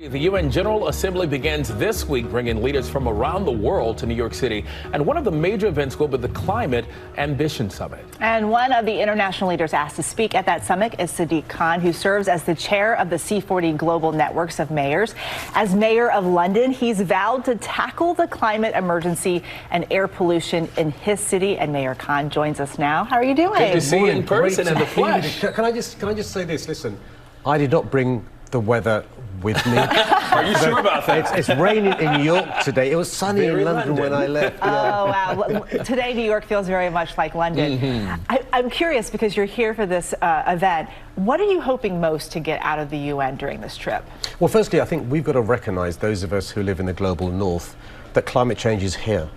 The UN General Assembly begins this week, bringing leaders from around the world to New York City. And one of the major events will be the Climate Ambition Summit. And one of the international leaders asked to speak at that summit is Sadiq Khan, who serves as the chair of the C40 Global Networks of Mayors. As mayor of London, he's vowed to tackle the climate emergency and air pollution in his city. And Mayor Khan joins us now. How are you doing? Good to see you in person and the flesh. Can I just say this? Listen, I did not bring the weather with me. Are you sure about that? It's raining in New York today. It was sunny in London when I left. Oh, wow. Well, today, New York feels very much like London. I'm curious, because you're here for this event. What are you hoping most to get out of the UN during this trip? Well, firstly, I think we've got to recognize, those of us who live in the global north, that climate change is here.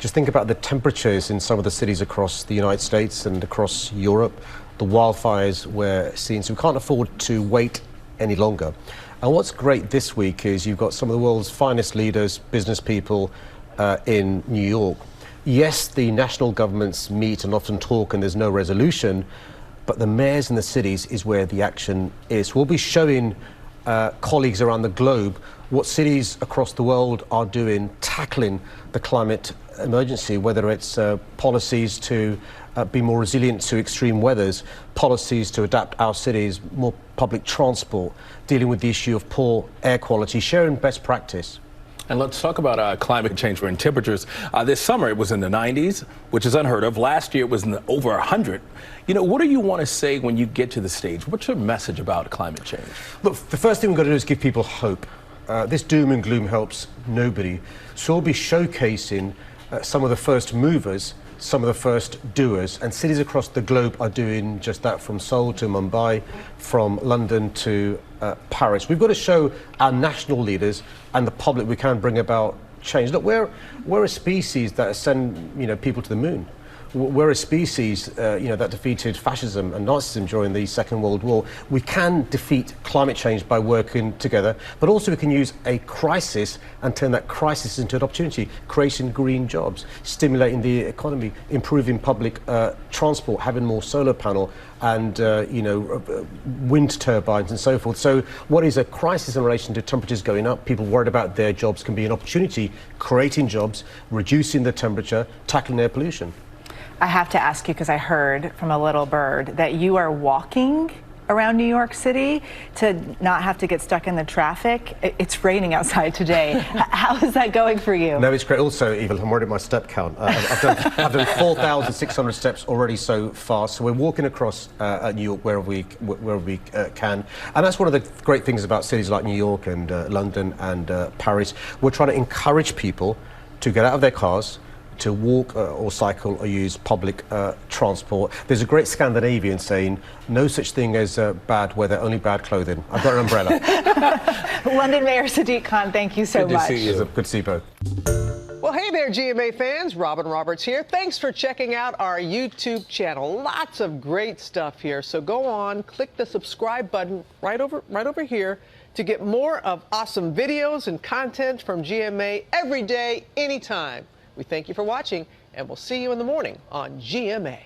Just think about the temperatures in some of the cities across the United States and across Europe, the wildfires we're seeing. So we can't afford to wait any longer. And what's great this week is you've got some of the world's finest leaders, business people in New York. Yes, the national governments meet and often talk and there's no resolution, but the mayors in the cities is where the action is. We'll be showing colleagues around the globe what cities across the world are doing, tackling the climate emergency, whether it's policies to be more resilient to extreme weathers, policies to adapt our cities, more public transport, dealing with the issue of poor air quality, sharing best practice. And let's talk about climate change and temperatures. This summer it was in the 90s, which is unheard of. Last year it was in over 100. You know, what do you want to say when you get to the stage? What's your message about climate change? Look, the first thing we've got to do is give people hope. This doom and gloom helps nobody. So we'll be showcasing some of the first movers, some of the first doers, and cities across the globe are doing just that, from Seoul to Mumbai, from London to Paris. We've got to show our national leaders and the public we can bring about change. Look, we're a species that send people to the moon. We're a species that defeated fascism and Nazism during the Second World War. We can defeat climate change by working together, but also we can use a crisis and turn that crisis into an opportunity, creating green jobs, stimulating the economy, improving public transport, having more solar panel and wind turbines and so forth. So what is a crisis in relation to temperatures going up, people worried about their jobs, can be an opportunity, creating jobs, reducing the temperature, tackling air pollution. I have to ask you, because I heard from a little bird that you are walking around New York City to not have to get stuck in the traffic. It's raining outside today. How is that going for you? No, it's great. Also, Eva, I'm worried about my step count. I've done 4,600 steps already so far. So we're walking across New York wherever we can. And that's one of the great things about cities like New York and London and Paris. We're trying to encourage people to get out of their cars, to walk or cycle or use public transport. There's a great Scandinavian saying, no such thing as bad weather, only bad clothing. I've got an umbrella. London Mayor Sadiq Khan, thank you so much. Good to see you. Good to see you both. Well, hey there, GMA fans. Robin Roberts here. Thanks for checking out our YouTube channel. Lots of great stuff here. So go on, click the subscribe button right over here to get more of awesome videos and content from GMA every day, anytime. We thank you for watching, and we'll see you in the morning on GMA.